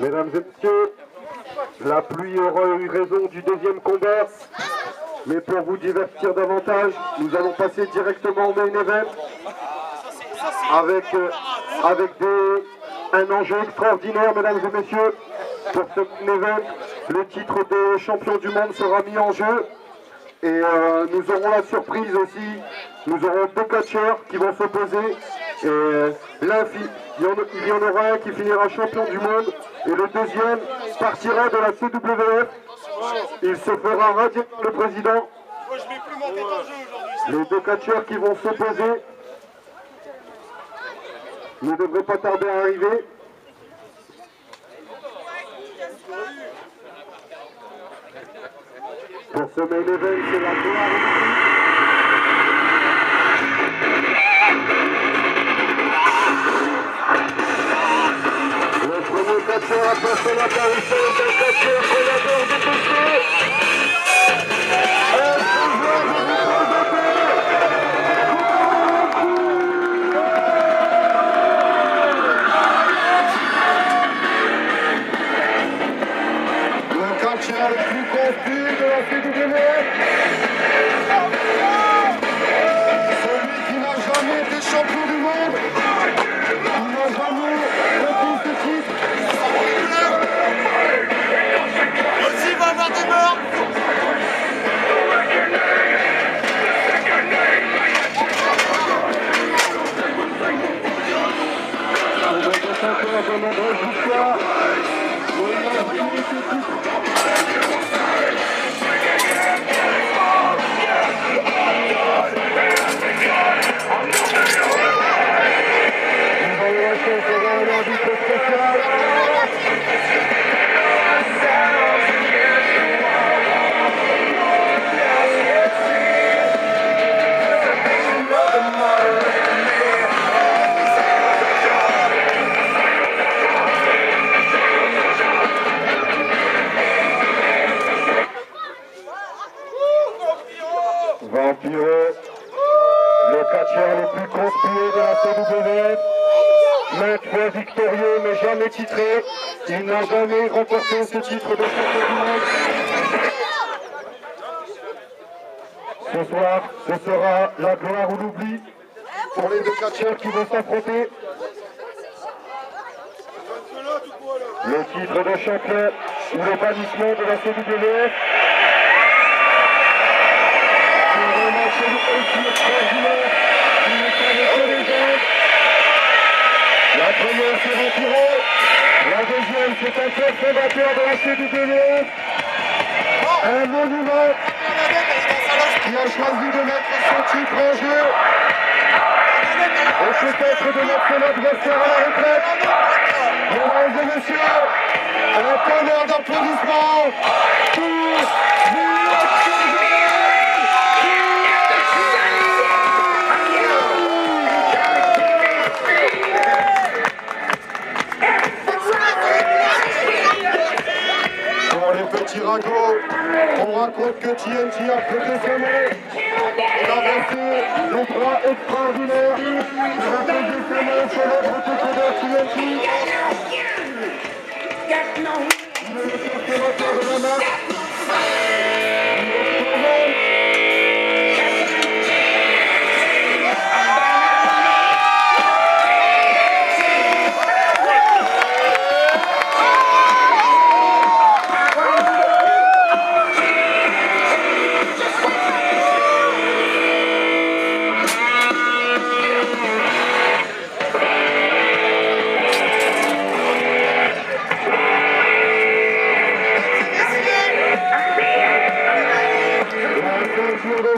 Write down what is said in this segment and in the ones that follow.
Mesdames et messieurs, la pluie aura eu raison du deuxième combat, mais pour vous divertir davantage, nous allons passer directement au main event avec un enjeu extraordinaire, mesdames et messieurs. Pour ce main event, le titre de champion du monde sera mis en jeu. Et nous aurons la surprise aussi, nous aurons deux catcheurs qui vont s'opposer. L'un, il y en aura un qui finira champion du monde et le deuxième partira de la CWF. Il se fera radier par le président. Les deux catcheurs qui vont s'opposer ne devraient pas tarder à arriver. Pour ce main event, c'est la gloire. Le premier catcheur a passé l'apparition d'un catcheur qu'on adore de toucher. Le catcheur le plus confus de la CWF. Celui qui n'a jamais été champion du monde. Il n'a jamais repris ce titre. Aussi, il va avoir des morts. Vampiro, le catcheur le plus conspué de la CWF, maintes fois victorieux mais jamais titré, il n'a jamais remporté ce titre de champion du monde. Ce soir, ce sera la gloire ou l'oubli pour les deux catcheurs qui vont s'affronter. Le titre de champion ou le bannissement de la CWF. La première s'est retirée, la deuxième c'est un chef fondateur de la CWF, un monument qui a choisi de mettre son titre en jeu et peut-être de mettre son adversaire à la retraite. Mesdames et messieurs, un tonnerre d'applaudissements pour petit ragot, on raconte que TNT a prêté sa main, il a lancé le bras extraordinaire, il a posé ses mains sur l'autre décodeur TNT. Il est le conservateur de la main.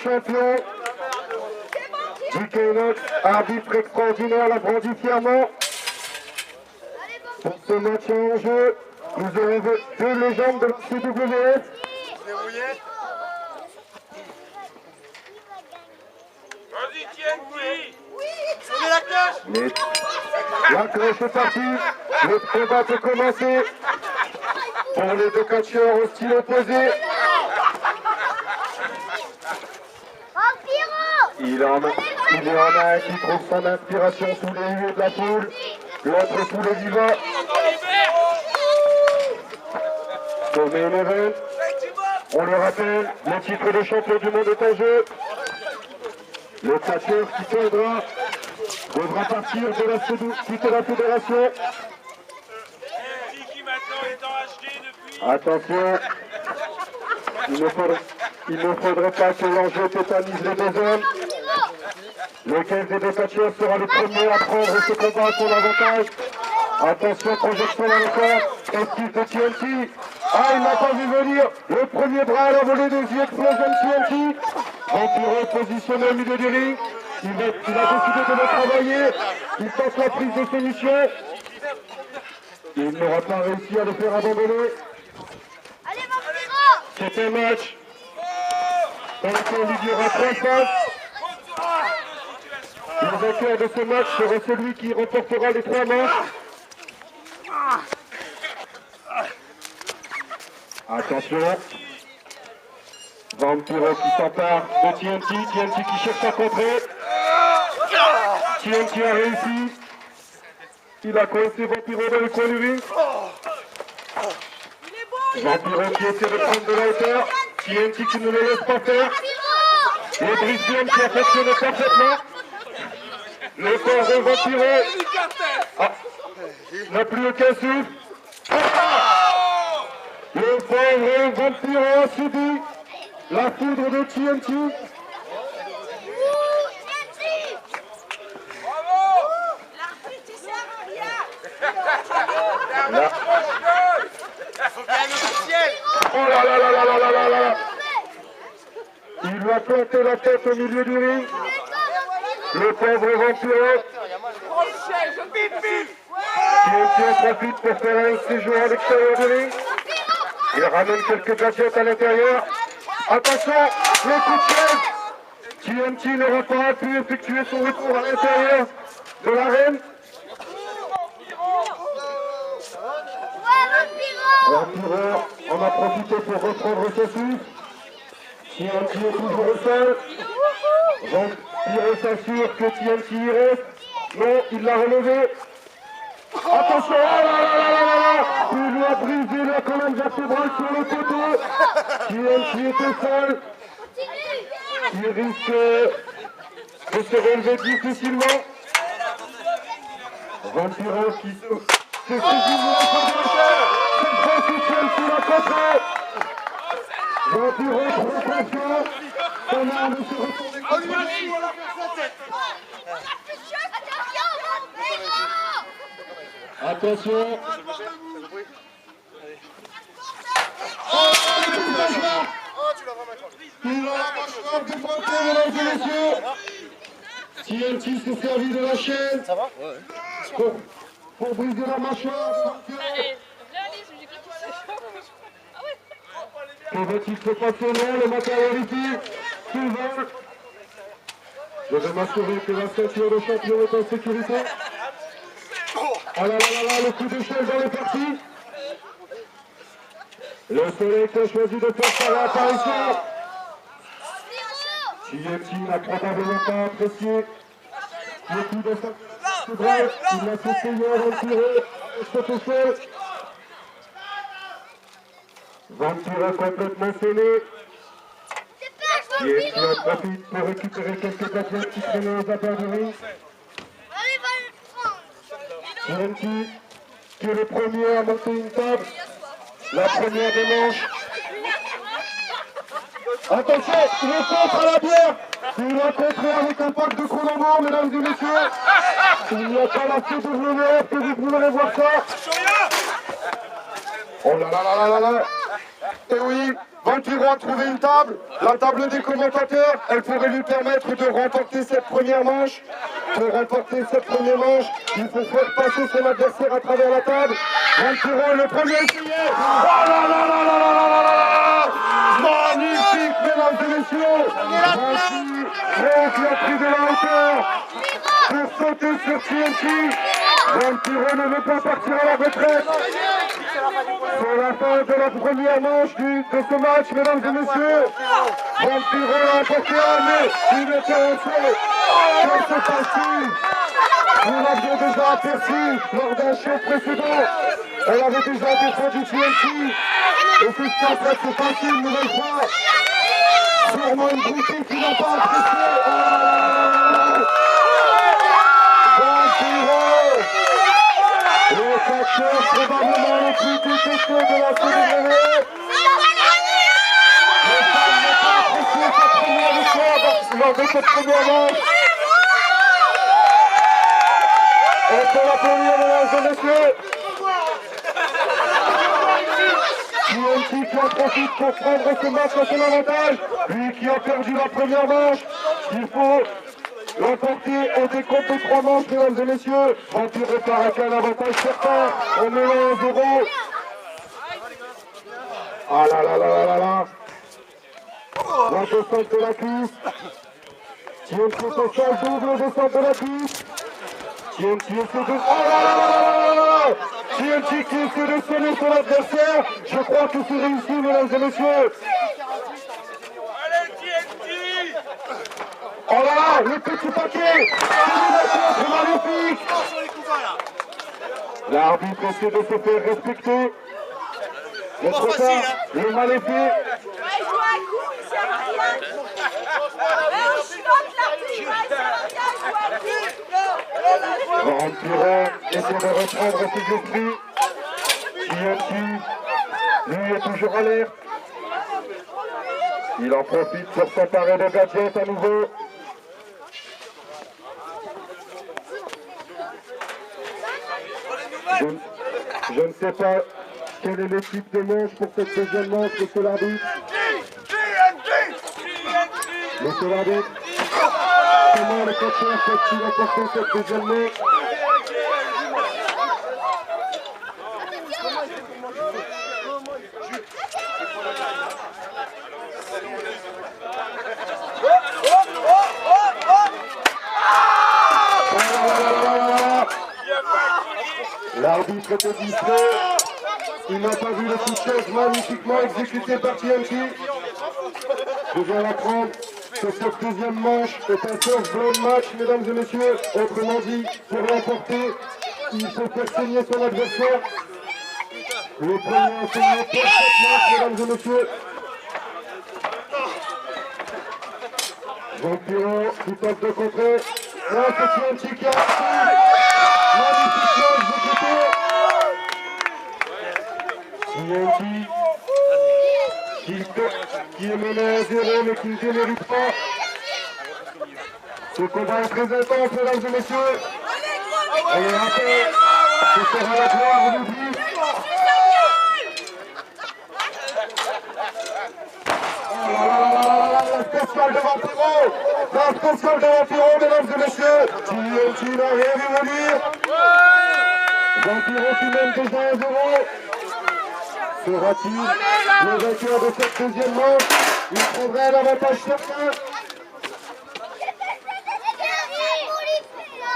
Champion, JK Knox, arbitre extraordinaire, l'a brandi fièrement. Pour ce match en jeu, nous aurons deux légendes de la CWF. Vas-y, TNT. Sonnez la cloche. La cloche est partie, le combat peut commencer. Pour les deux catcheurs au style opposé. Il y en a un qui trouve son inspiration sous les yeux de la foule. L'autre poulet viva. Pour main event. On le rappelle, le titre de champion du monde est en jeu. Le catcheur qui tiendra devra partir de quitter la fédération. Attention, il ne faudrait pas que l'enjeu tétanise les deux hommes. Lequel des deux catcheurs sera le premier à prendre ce combat à son avantage? Attention, projection dans le corps, esquive de TNT. Ah, il n'a pas vu venir. Le premier bras à la volée des yeux explosion de TNT. Vampiro positionné au milieu du ring. Il a décidé de le travailler. Il tente la prise de soumission. Il n'aura pas réussi à le faire abandonner. C'est un match dans lequel il y aura 3 phases. Le vainqueur de ce match sera celui qui remportera les 3 manches. Attention. Vampiro qui s'empare de TNT. TNT qui cherche à contrer. TNT a réussi. Il a coincé Vampiro dans le coin du ring. Vampiro qui essaie de prendre de la hauteur. TNT qui ne le laisse pas faire. Le brise-vienne qui affectionne parfaitement. Le corps de Vampiro n'a plus aucun souffle. Le pauvre Vampiro a subi la foudre de TNT. Oh là là là là là là là là. Il lui a planté la tête au milieu du ring. Le pauvre Vampiro. TNT en profite pour faire un séjour à l'extérieur du ring. Il ramène quelques gadgets à l'intérieur. Attention, le coup de chaise. TNT n'aura pas pu effectuer son retour à l'intérieur de l'arène. Vampiro en a profité pour reprendre ses souffles. TNT est toujours au sol. Vampiro s'assure que TNT y reste. Non, il l'a relevé. Attention, oh là là là là là. Il lui a brisé la colonne vertébrale sur le poteau. TNT est au sol. Il risque de se relever difficilement. Vampiro qui se saisit de la fédération. C'est professionnel sous la contre. Vampiro trop confiant. Son arme se retourne contre lui. Attention. Oh, il a la mâchoire défroquée, mesdames et messieurs. TNT s'est servi de la chaîne. Ça va? Ouais. Pour briser la mâchoire. Que va-t-il se passer? Non, le matériel ici, souvent. Je vais m'assurer que la ceinture de champion est en sécurité. Ah là là là là, le coup de chaise dans les parties. Le soleil qui a choisi de faire sa réapparition. TNT n'a probablement pas apprécié le coup de sa bref, il l'a fait payer avant de tirer cet effet. Vampiro complètement sonné. TNT en profite pour récupérer quelques gadgets qui traînaient aux abords du ring. TNT qui est le premier à monter une table. La première des manches. Attention, il est contre à la bière. Il a contré avec un pack de Colombo, mesdames et messieurs. Il n'y a pas la CWF que vous pouvez voir ça. Oh là là là là là là. Et oui, Vampiro a trouvé une table. La table des commentateurs, elle pourrait lui permettre de remporter cette première manche. Pour remporter cette première manche, il faut faire passer son adversaire à travers la table. Vampiro, le premier essayé. Oh là là là là là là là là. Magnifique, mesdames et messieurs. Vampiro qui a pris de la hauteur pour sauter sur TNT. Vampiro ne veut pas partir à la retraite. C'est la fin de la première manche de ce match, mesdames et messieurs. Vampiro l'a emporté, mais il était en feu. Que se passe-t-il? Nous l'avions déjà aperçu lors d'un show précédent. Elle avait déjà défendu TNT. Et c'est ce qu'en fait c'est facile une nouvelle fois. Sûrement une boutique qui n'a pas apprécié. Vampiro, le catcheur probablement le plus détesté de la CW. Les femmes n'ont pas apprécié sa première victoire lors de cette première manche. On peut l'applaudir, mesdames et messieurs. TNT qui en profite pour prendre ce match à son avantage. Lui qui a perdu la première manche. Il faut l'emporter au décompte de 3 manches, mesdames et messieurs. Vampiro repart avec un avantage certain. On met 1-0. Ah là là là là là là. La descente de la cuisse. TNT au sol, double descente de la cuisse. TNT essaie de... Oh là là là là là. TNT qui essaie de sonner son adversaire. Je crois que c'est réussi, mesdames et messieurs. Allez, TNT! Oh là là, le petit paquet. C'est magnifique. L'arbitre essaie de se faire respecter. Le trop tard, le maléfique. Ouais, il joue à coup, il sert à rien. On chiotte l'arbitre, il sert à rien, il joue à coup. Vampiro essaie de reprendre ses esprits. TNT, lui est toujours à l'air. Il en profite pour s'emparer de gadgets à nouveau. Je ne sais pas quelle est l'équipe de manche pour cette deuxième manche, monsieur l'arbitre. Monsieur l'arbitre, comment le catcheur peut-il apporter cette deuxième manche? L'arbitre était distrait. Il n'a pas vu le coup de chaise magnifiquement exécuté par TNT. Je viens d'apprendre que cette deuxième manche est un first blood match, mesdames et messieurs. Autrement dit, pour l'emporter, il faut faire saigner son adversaire. Le premier a saigné pour cette manche, mesdames et messieurs. Vampiro qui tente de contrer. Là, c'est TNT qui a appris. Magnifiquement exécuté. TNT qui est mené à 0 mais qui ne démérite pas. Ce combat est très intense, mesdames et messieurs. Allez, rappel, ce sera la gloire, on oublie. Oh là là là là là là, la spéciale de Vampiro. La spéciale de Vampiro, mesdames et messieurs. TNT n'a rien vu venir. Vampiro qui mène déjà à 0. Sera-t-il le vainqueur de cette deuxième manche? Il prendrait un avantage certain.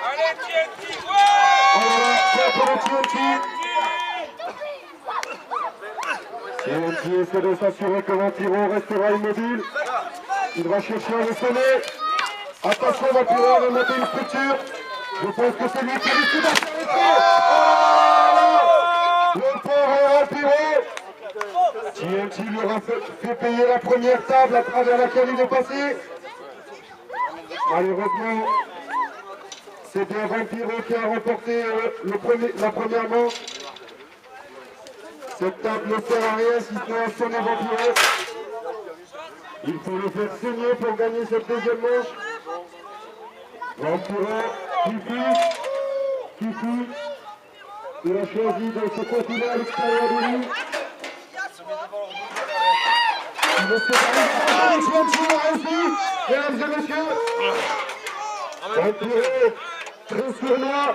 Allez, TNT! Oh là là, pour le TNT. TNT essaie de s'assurer que Vampiro restera immobile. Il va chercher à le sonner. Attention, Vampiro va remonter une structure. Je pense que c'est lui qui risque d'arrêter. Oh, le pauvre Vampiro. TNT lui aura fait payer la première table à travers laquelle il est passé. Malheureusement, c'est bien Vampiro qui a remporté la première manche. Cette table ne sert à rien si ce n'est à sonner Vampiro. Il faut le faire saigner pour gagner cette deuxième manche. Vampiro qui fuit. Il a choisi de se confiner à l'extérieur de lui. Il est séparé de TNT réussi, mesdames et messieurs. Vampiro, très sournois.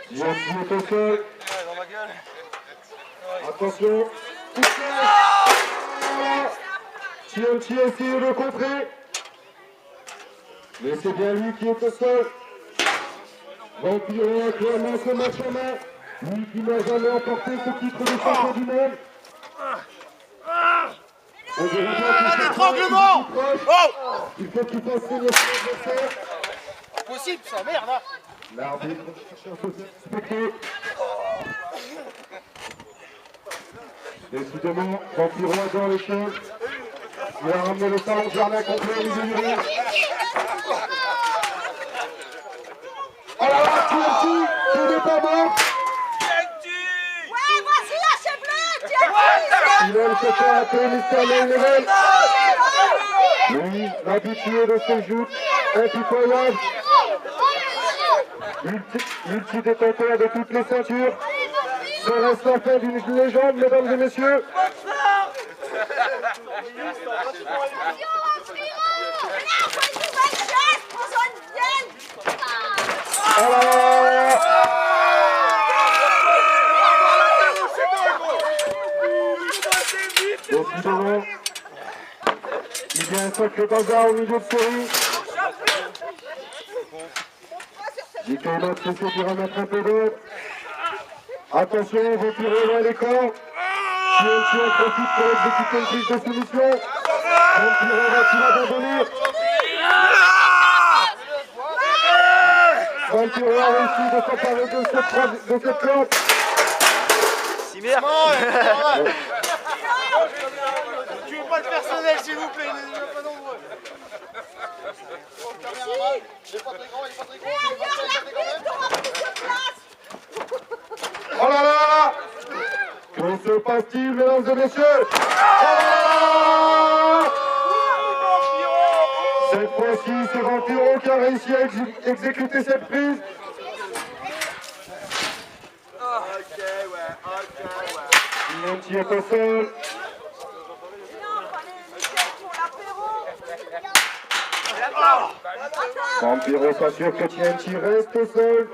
TNT est au sol. Attention. TNT essaye de contrer. Mais c'est bien lui qui est au sol. Vampiro a clairement ce match en main. Lui qui n'a jamais emporté ce titre de champion du monde. On dirait bien qu'il Un étranglement. il faut qu'il fasse signe son adversaire. Impossible ça, merde hein. L'arbitre cherche aussi à respecter. Décidément, Vampiro dans les chiens. Il a ramené le salon jardin complet au milieu du ring. Oh là là, qui n'est pas mort. Ouais, vas-y, lâchez-le. Il aime se faire appeler Mister Main Level. Oui, l'habitué de ces joutes impitoyables. Multi-détenteur de toutes les ceintures. Ce reste la fin d'une légende, mesdames et messieurs. Oh là là. Décidément, il y a un sacré bazar au milieu de série. Nicolas essaie de remettre un peu d'ordre. Attention, Vampiro loin les corps. TNT en profite pour exécuter une prise de soumission. Vampiro va-t-il abandonner? Vampiro a réussi de s'emparer de cette plante. Cimer. Tu veux pas le personnel s'il vous plaît, il n'est pas nombreux. Il est pas très grand, il est pas très grand. Oh là là! Que se passe-t-il, mesdames et messieurs? Oh! Cette fois-ci, c'est Vampiro qui a réussi à exécuter cette prise. Il est au sol. Vampiro s'assure que TNT reste au sol.